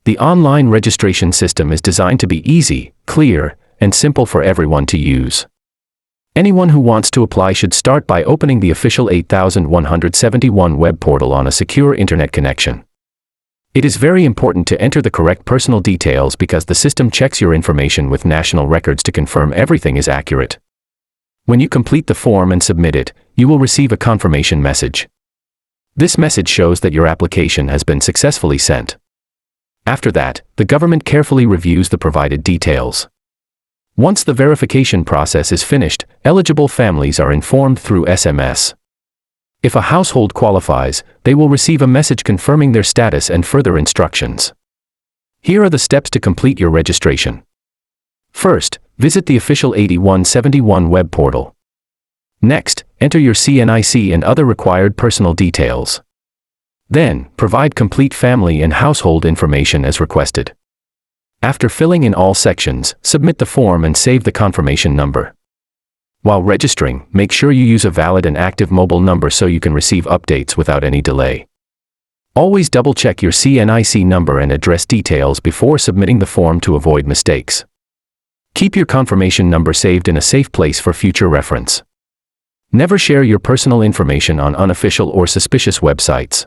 The online registration system is designed to be easy, clear, and simple for everyone to use. Anyone who wants to apply should start by opening the official 8171 web portal on a secure internet connection. It is very important to enter the correct personal details because the system checks your information with national records to confirm everything is accurate. When you complete the form and submit it, you will receive a confirmation message. This message shows that your application has been successfully sent. After that, the government carefully reviews the provided details. Once the verification process is finished, eligible families are informed through SMS. If a household qualifies, they will receive a message confirming their status and further instructions. Here are the steps to complete your registration. First, visit the official 8171 web portal. Next, enter your CNIC and other required personal details. Then, provide complete family and household information as requested. After filling in all sections, submit the form and save the confirmation number. While registering, make sure you use a valid and active mobile number so you can receive updates without any delay. Always double-check your CNIC number and address details before submitting the form to avoid mistakes. Keep your confirmation number saved in a safe place for future reference. Never share your personal information on unofficial or suspicious websites.